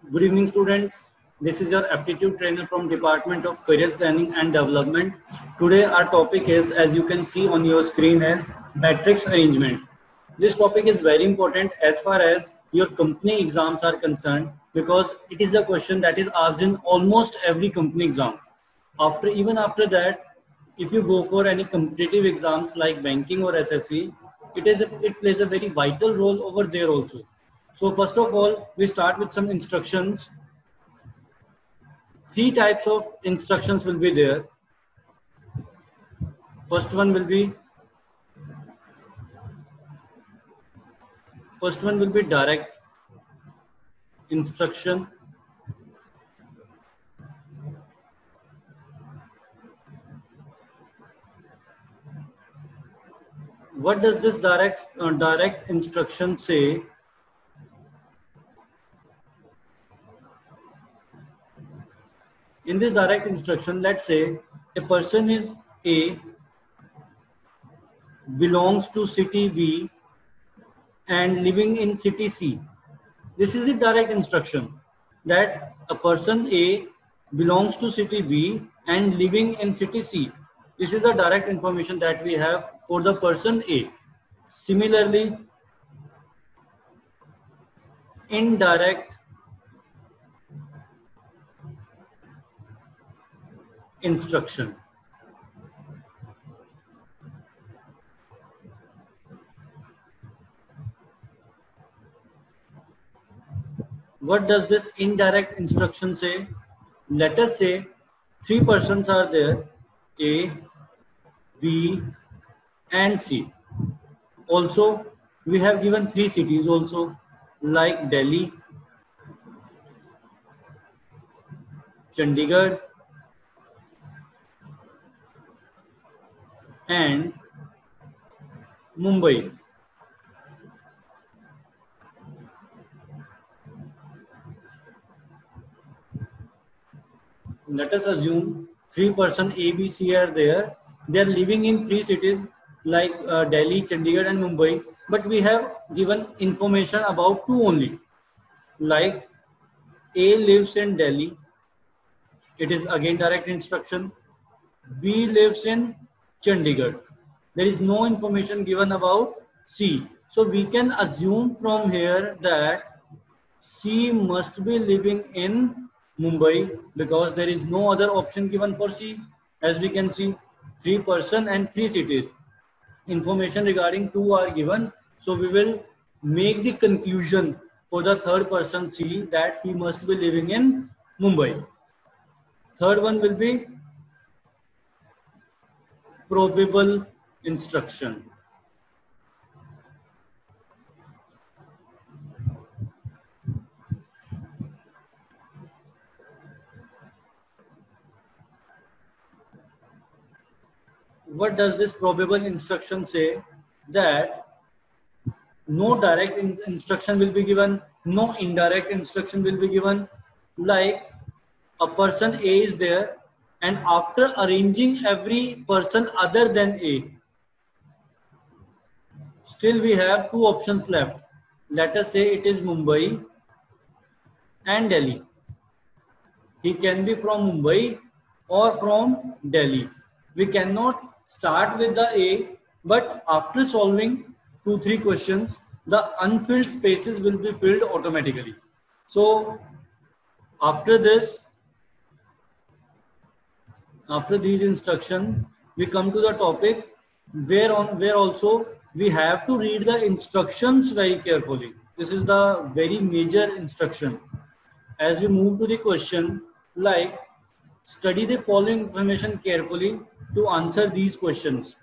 Good evening, students. This is your aptitude trainer from Department of Career Planning and Development. Today, our topic is, as you can see on your screen, is matrix arrangement. This topic is very important as far as your company exams are concerned because it is the question that is asked in almost every company exam. Even after that, if you go for any competitive exams like banking or SSC, it plays a very vital role over there also. So first of all, we start with some instructions. Three types of instructions will be there. First one will be direct instruction. What does this direct instruction say? In this direct instruction, let's say a person is A, belongs to city B and living in city C. This is the direct instruction that a person A belongs to city B and living in city C. This is the direct information that we have for the person A. Similarly, indirect instruction. What does this indirect instruction say? Let us say three persons are there, A, B, and C. Also, we have given three cities also, like Delhi, Chandigarh, and Mumbai. Let us assume three person A, B, C are there. They are living in three cities like Delhi, Chandigarh, and Mumbai. But we have given information about two only. Like A lives in Delhi. It is again direct instruction. B lives in Chandigarh. There is no information given about C. So we can assume from here that C must be living in Mumbai because there is no other option given for C. As we can see, three person and three cities. Information regarding two are given. So we will make the conclusion for the third person C that he must be living in Mumbai. Third one will be probable instruction. What does this probable instruction say? That no direct instruction will be given, no indirect instruction will be given. Like a person A is there, and after arranging every person other than A, still we have two options left. Let us say it is Mumbai and Delhi. He can be from Mumbai or from Delhi. We cannot start with the A, but after solving 2-3 questions, the unfilled spaces will be filled automatically. So after this, after these instructions, we come to the topic where also we have to read the instructions very carefully. This is the very major instruction. As we move to the question, like study the following information carefully to answer these questions.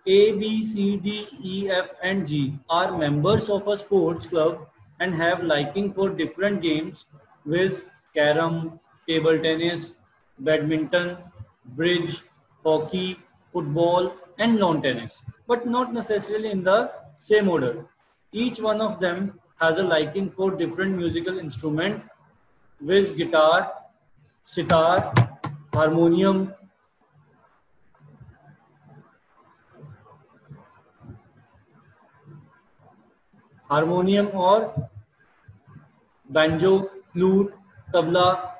A, B, C, D, E, F, and G are members of a sports club and have liking for different games with carom, table tennis, badminton, bridge, hockey, football, and lawn tennis, but not necessarily in the same order. Each one of them has a liking for different musical instrument with guitar, sitar, harmonium, or banjo, flute, tabla,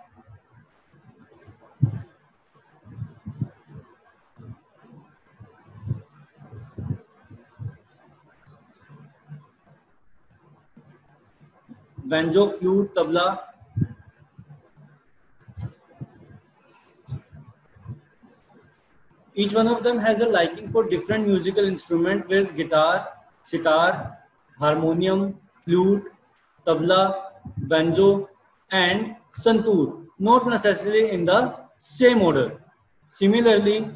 banjo, flute, tabla. Each one of them has a liking for different musical instrument, with guitar, sitar, harmonium, flute, tabla, banjo, and santoor, not necessarily in the same order. Similarly,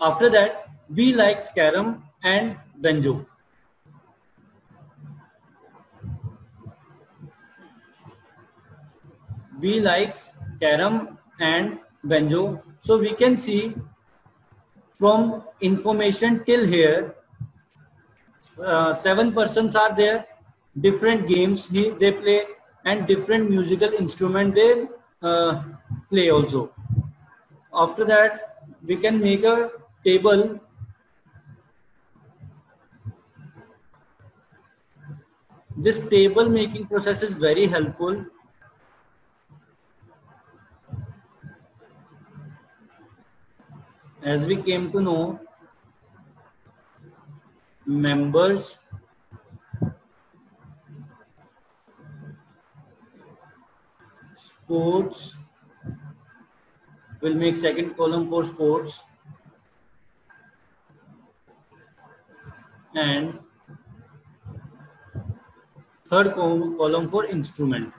after that, we like carom and banjo. We likes carom and banjo. So we can see from information till here, 7 persons are there. Different games they play and different musical instrument they uh, play also. After that, we can make a table. This table making process is very helpful. As we came to know, members, sports, will make second column for sports, and third column for instrument.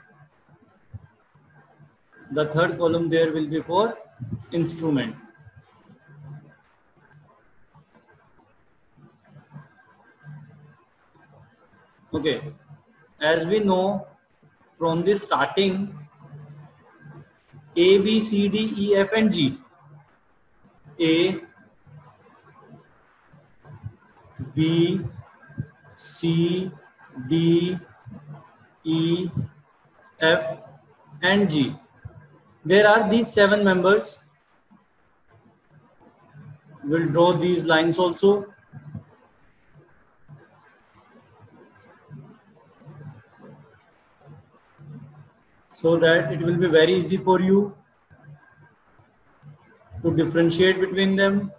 The third column there will be for instrument. Okay, as we know from the starting, A, B, C, D, E, F, and G. A, B, C, D, E, F, and G. There are these 7 members. We'll draw these lines also. So that it will be very easy for you to differentiate between them.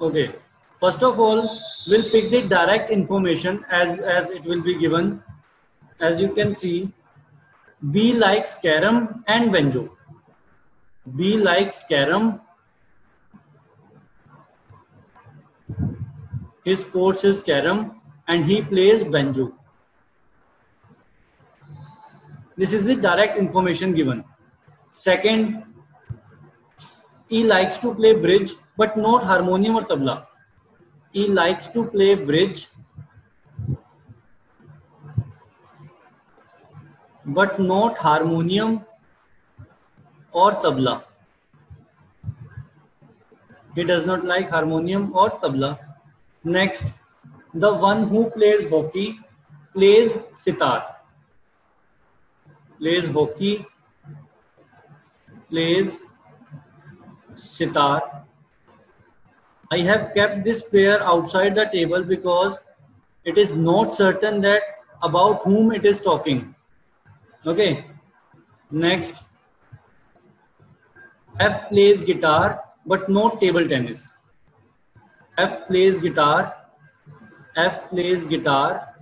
Okay, first of all, we'll pick the direct information as it will be given. As you can see, B likes carom and banjo. B likes carom. His sports is carom and he plays banjo. This is the direct information given. Second, he likes to play bridge but not harmonium or tabla. He likes to play bridge but not harmonium or tabla. He does not like harmonium or tabla. Next, the one who plays hockey plays sitar. Plays hockey, plays sitar. I have kept this pair outside the table because it is not certain that about whom it is talking. Okay. Next, F plays guitar but not table tennis. F plays guitar. F plays guitar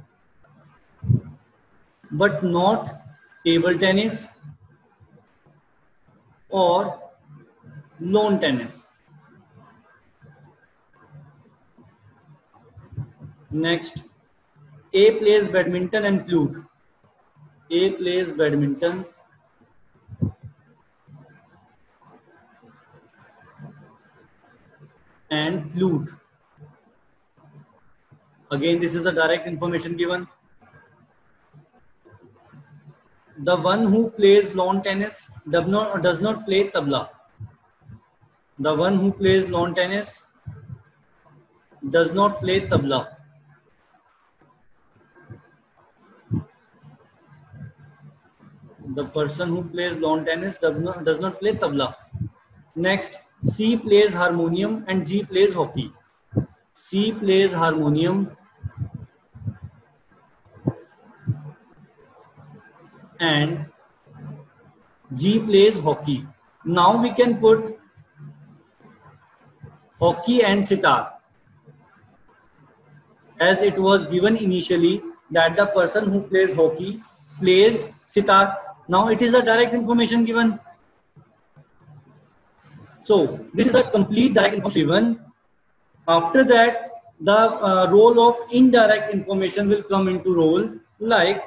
but not table tennis or lawn tennis. Next, A plays badminton and flute. A plays badminton and flute. Again, this is the direct information given. The one who plays lawn tennis does not play tabla. The one who plays lawn tennis does not play tabla. The person who plays lawn tennis does not play tabla. Next, C plays harmonium and G plays hockey. C plays harmonium and G plays hockey. Now we can put hockey and sitar, as it was given initially that the person who plays hockey plays sitar. Now it is a direct information given. So this is the complete direct information given. After that, the role of indirect information will come into role. Like,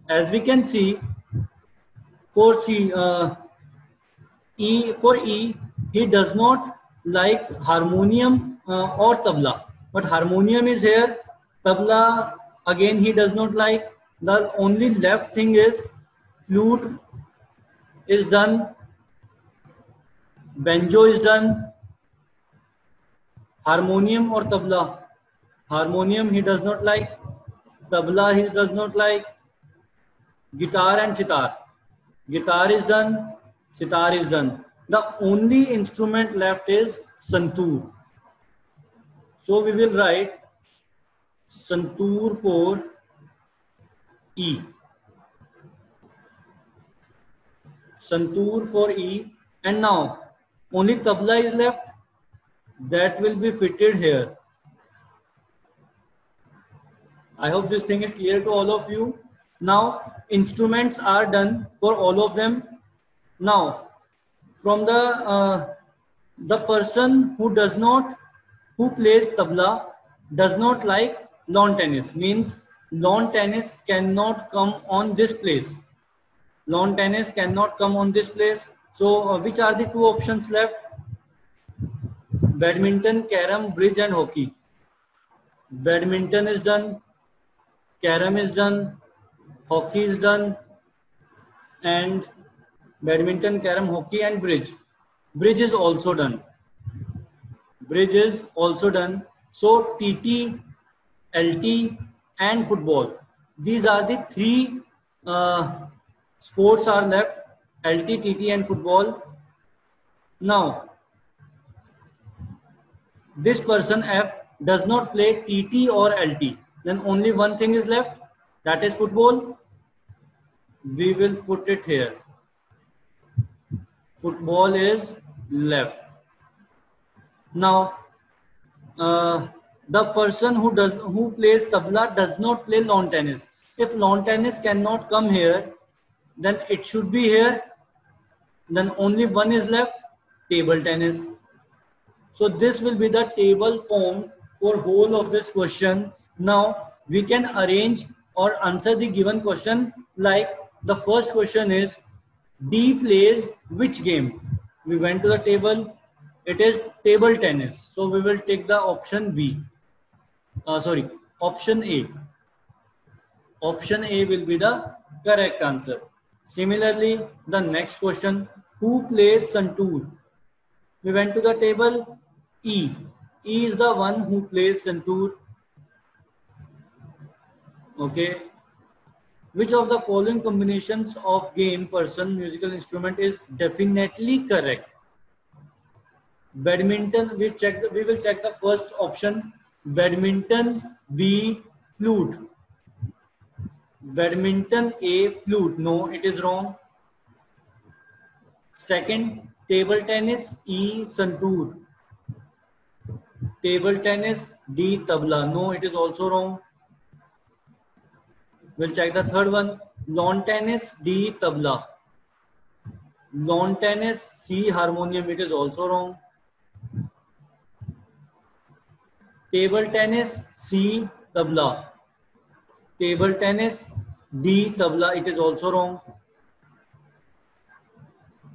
as we can see, for E, he does not like harmonium or tabla. But harmonium is here. Tabla, again, he does not like. The only left thing is flute is done. Banjo is done. Harmonium or tabla. Harmonium he does not like. Tabla he does not like. Guitar and sitar. Guitar is done. Sitar is done. The only instrument left is santoor. So we will write santoor for E. Santoor for E. And now only tabla is left. That will be fitted here. I hope this thing is clear to all of you. Now instruments are done for all of them. Now from the person who plays tabla does not like lawn tennis, means lawn tennis cannot come on this place. Lawn tennis cannot come on this place. So which are the two options left? Badminton, carom, bridge and hockey. Badminton is done, carom is done, hockey is done, and badminton, carom, hockey and bridge. Bridge is also done. Bridge is also done. So TT, LT and football. These are the three sports are left. LT, TT and football. Now, this person F does not play TT or LT. Then only one thing is left. That is football. We will put it here. Football is left. Now, the person who plays tabla does not play lawn tennis. If lawn tennis cannot come here, then it should be here. Then only one is left, table tennis. So this will be the table formed for whole of this question. Now we can arrange or answer the given question. Like the first question is, D plays which game? We went to the table. It is table tennis. So we will take the option B. Option A. Option A will be the correct answer. Similarly, the next question, who plays santoor? We went to the table. E. E is the one who plays santoor. Okay. Which of the following combinations of game, person, musical instrument is definitely correct? Badminton, we will check the first option. Badminton, B, flute. Badminton, A, flute. No, it is wrong. Second, table tennis, E, santoor. Table tennis, D, tabla. No, it is also wrong. We'll check the third one. Lawn tennis, D, tabla. Lawn tennis, C, harmonium. It is also wrong. Table tennis, C, tabla. Table tennis, D, tabla. It is also wrong.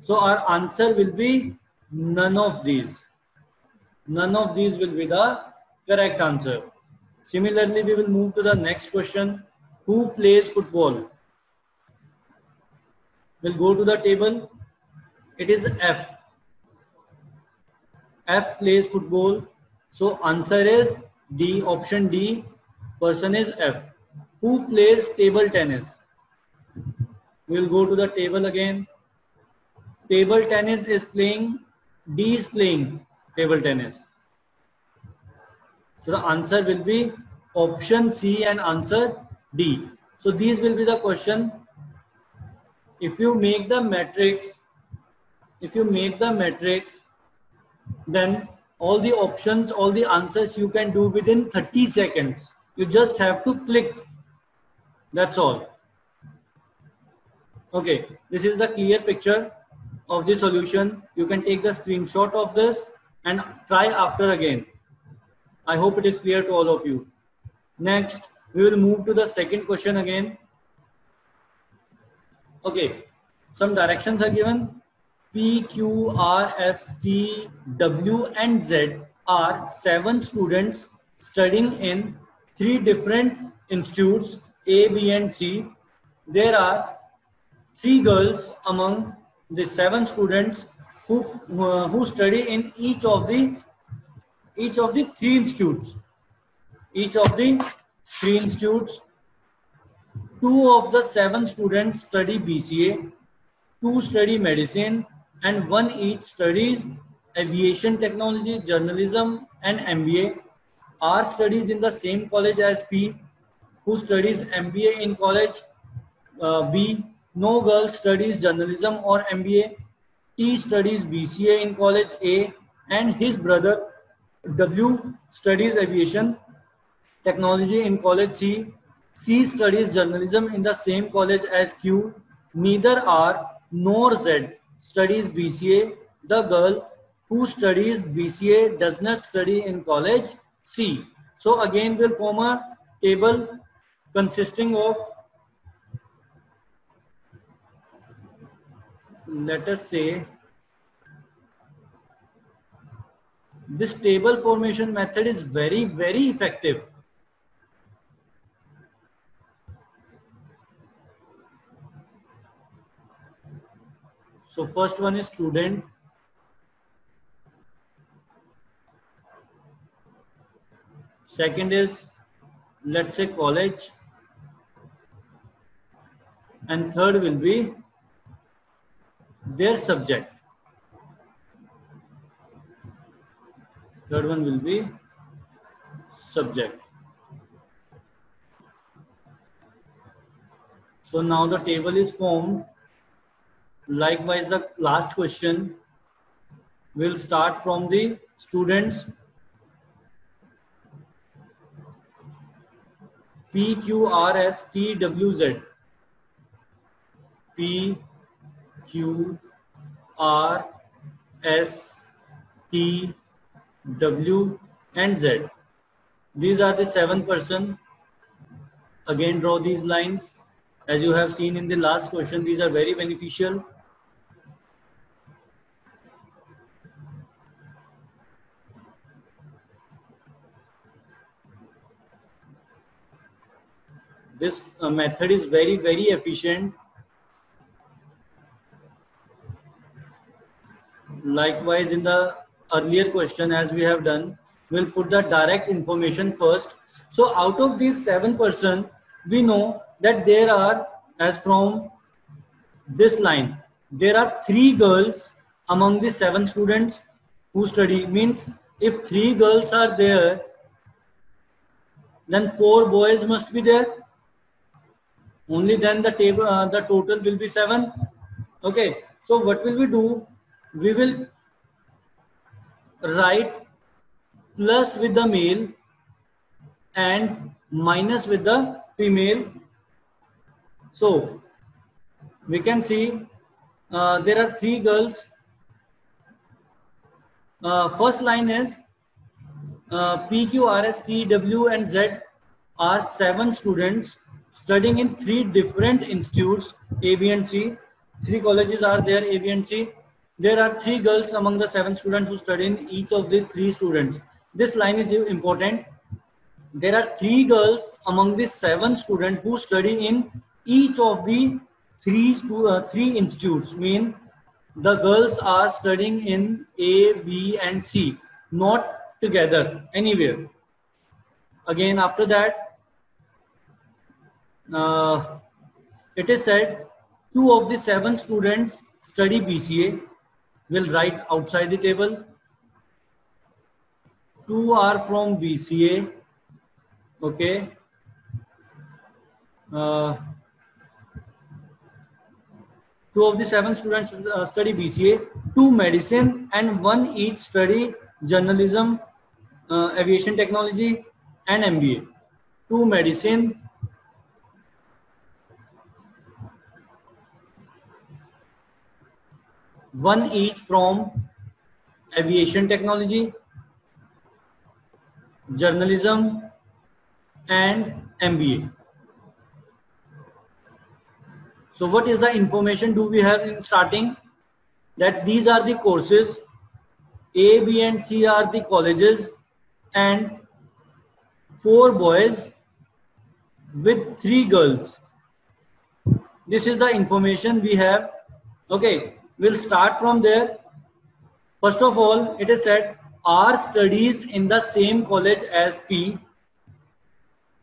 So our answer will be none of these. None of these will be the correct answer. Similarly, we will move to the next question. Who plays football? We'll go to the table. It is F. F plays football. So answer is D, option D. Person is F. Who plays table tennis? We'll go to the table again. Table tennis is playing, D is playing table tennis. So the answer will be option C and answer D. So these will be the question if you make the matrix, then all the options, all the answers you can do within 30 seconds. You just have to click. That's all. Okay, this is the clear picture of the solution. You can take the screenshot of this and try after again. I hope it is clear to all of you. Next, we will move to the second question again. Okay, some directions are given. P, Q, R, S, T, W, and Z are 7 students studying in 3 different institutes, A, B, and C. There are 3 girls among the 7 students who study in each of the 3 institutes. Each of the 3 institutes. 2 of the 7 students study BCA, 2 study medicine, and 1 each studies aviation technology, journalism, and MBA. R studies in the same college as P, who studies MBA in college B. No girl studies journalism or MBA. T studies BCA in college A, and his brother W studies aviation technology in college C. C studies journalism in the same college as Q. Neither R nor Z studies BCA. The girl who studies BCA does not study in college C. So again we'll form a table consisting of, let us say, this table formation method is very, very effective. So first one is student. Second is, let's say, college. And third will be their subject. Third one will be subject. So now the table is formed. Likewise, the last question will start from the students. P, Q, R, S, T, W, Z. P, Q, R, S, T, W, and Z. These are the 7 persons. Again, draw these lines. As you have seen in the last question, these are very beneficial. This method is very, very efficient. Likewise, in the earlier question, as we have done, we'll put the direct information first. So out of these 7 persons, we know that there are, as from this line, there are 3 girls among the 7 students who study. Means if 3 girls are there, then 4 boys must be there. Only then the table, the total will be 7. Okay. So what will we do? We will write plus with the male and minus with the female. So we can see there are 3 girls. First line is P, Q, R, S, T, W, and Z are 7 students studying in 3 different institutes, A, B, and C. 3 colleges are there, A, B, and C. There are 3 girls among the 7 students who study in each of the 3 students. This line is important. There are 3 girls among the 7 students who study in each of the 3 institutes. Mean the girls are studying in A, B, and C, not together anywhere. Again, after that, it is said 2 of the 7 students study BCA. We'll write outside the table. 2 are from BCA. Okay. Two of the 7 students study BCA, 2 medicine, and 1 each study journalism, aviation technology, and MBA. 2 medicine, 1 each from aviation technology, journalism, and MBA. So what is the information do we have in starting? That these are the courses, A, B, and C are the colleges, and 4 boys with 3 girls. This is the information we have. Okay, we'll start from there. First of all, it is said R studies in the same college as P.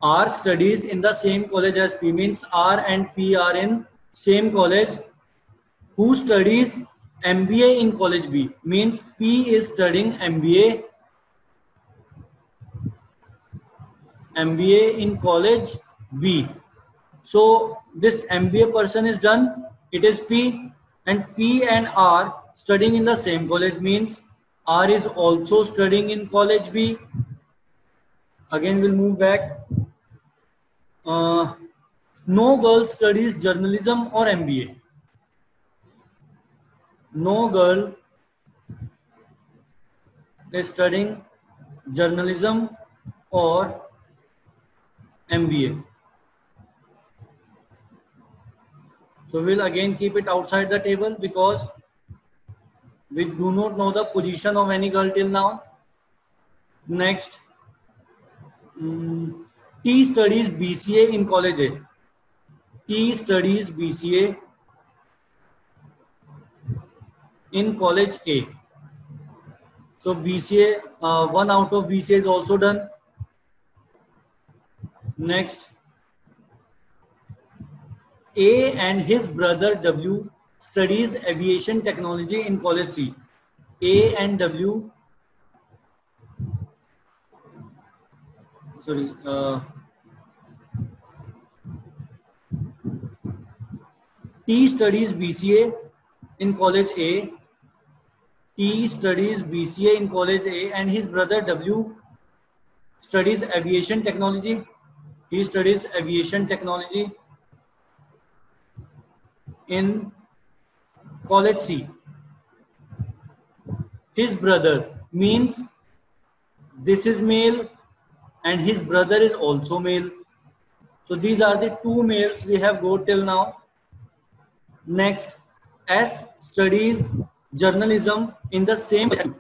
R studies in the same college as P means R and P are in same college. Who studies MBA in college B means P is studying MBA in college B. So this MBA person is done. It is P, and P and R studying in the same college means R is also studying in college B. Again, we'll move back. No girl studies journalism or MBA. No girl is studying journalism or MBA. So we'll again keep it outside the table because we do not know the position of any girl till now. Next, T studies BCA in college A. T studies BCA in college A. So BCA, 1 out of BCA is also done. Next, A and his brother W studies aviation technology in college C. A and W, sorry, T studies BCA in college A. T studies BCA in college A, and his brother W studies aviation technology. He studies aviation technology in college C. His brother means this is male and his brother is also male. So these are the 2 males we have got till now. Next, S studies journalism in the same college.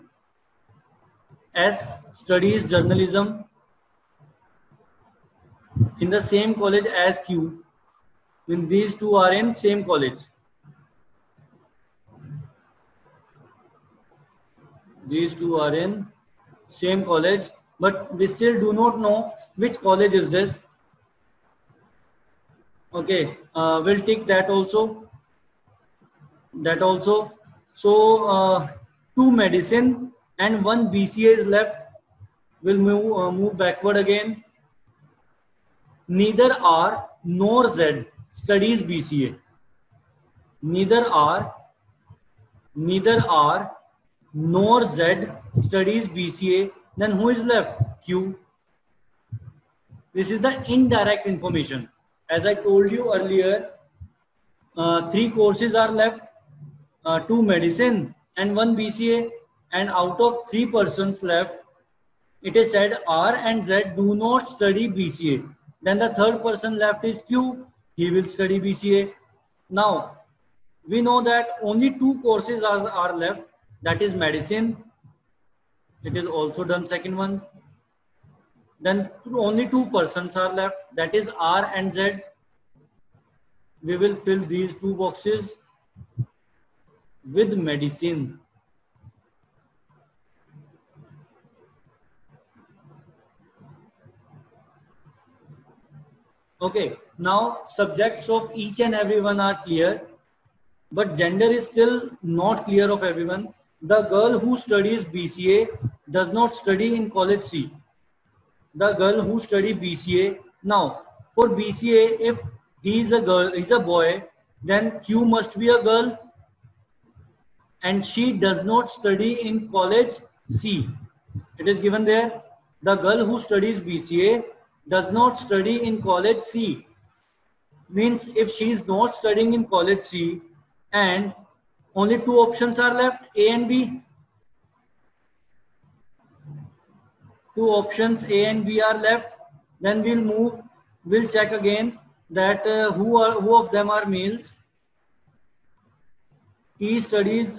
S studies journalism in the same college as Q. When these 2 are in same college. These 2 are in same college, but we still do not know which college is this. Okay, we'll take that also. So 2 medicine and 1 BCA is left. We'll move backward again. Neither R nor Z studies BCA. Neither R nor Z studies BCA. Then who is left? Q. This is the indirect information. As I told you earlier, 3 courses are left, 2 medicine and 1 BCA, and out of 3 persons left, it is said R and Z do not study BCA. Then the third person left is Q. He will study BCA. Now, we know that only 2 courses are left. That is medicine. It is also done, second one. Then only 2 persons are left. That is R and Z. We will fill these 2 boxes with medicine. Okay, now subjects of each and everyone are clear, but gender is still not clear of everyone. The girl who studies BCA does not study in college C. The girl who study BCA, now for BCA, if he is a girl, he is a boy, then Q must be a girl, and she does not study in college C. It is given there. The girl who studies BCA does not study in college C. Means if she is not studying in college C and only two options are left, A and B. Two options A and B are left. Then we'll check again that who of them are males. He studies,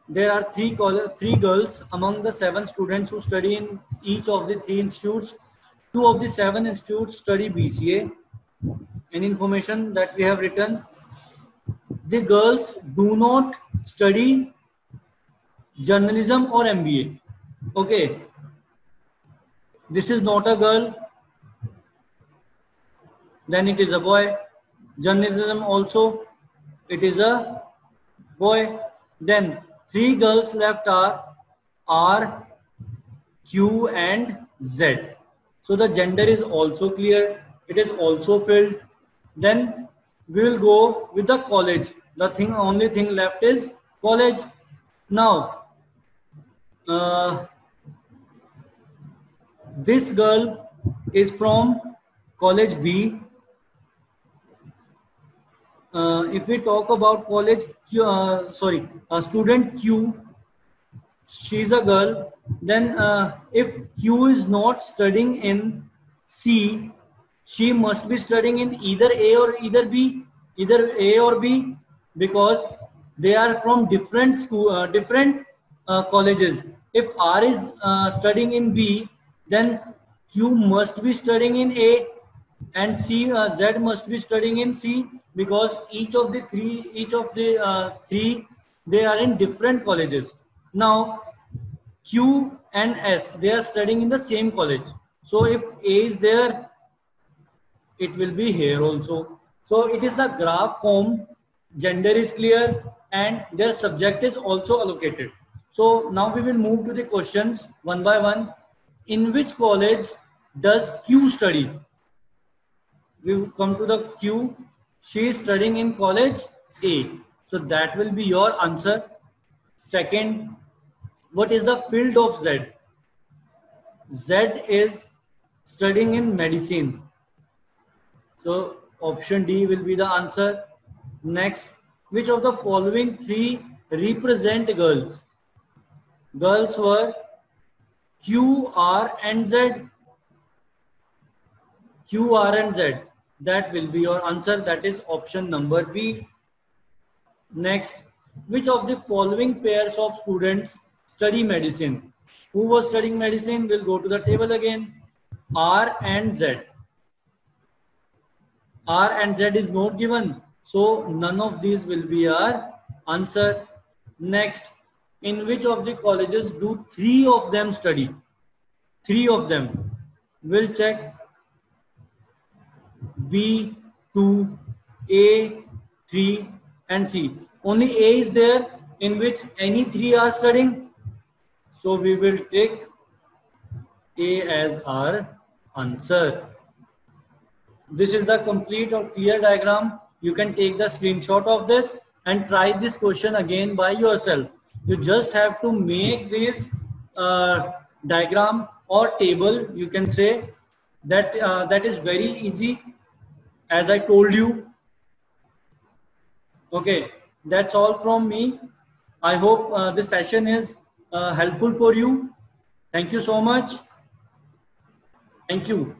there are three girls among the 7 students who study in each of the 3 institutes. 2 of the 7 institutes study BCA. Any information that we have written. The girls do not study journalism or MBA. Okay. This is not a girl. Then it is a boy. Journalism also, it is a boy. Then 3 girls left are R, Q and Z. So the gender is also clear. It is also filled. Then we will go with the college. The only thing left is college. Now, this girl is from college B. If we talk about college Q, student Q, she's a girl. Then if Q is not studying in C, she must be studying in either A or either B, either A or B, because they are from different colleges. If R is studying in B, then Q must be studying in A, and Z must be studying in C, because each of the three, they are in different colleges. Now Q and S, they are studying in the same college. So if A is there, it will be here also. So it is the graph form, gender is clear, and their subject is also allocated. So now we will move to the questions one by one. In which college does Q study? We will come to the Q. She is studying in college A. So that will be your answer. Second, what is the field of Z? Z is studying in medicine. So option D will be the answer. Next, which of the following 3 represent girls? Girls were Q, R and Z. Q, R and Z. That will be your answer. That is option number B. Next, which of the following pairs of students study medicine? Who was studying medicine? We'll go to the table again. R and Z. R and Z is not given. So none of these will be our answer. Next, in which of the colleges do 3 of them study? 3 of them. We'll check. B, 2, A, 3 and C. Only A is there in which any 3 are studying. So we will take A as our answer. This is the complete or clear diagram. You can take the screenshot of this and try this question again by yourself. You just have to make this diagram or table, you can say, that that is very easy, as I told you. Okay, that's all from me. I hope this session is helpful for you. Thank you so much. Thank you.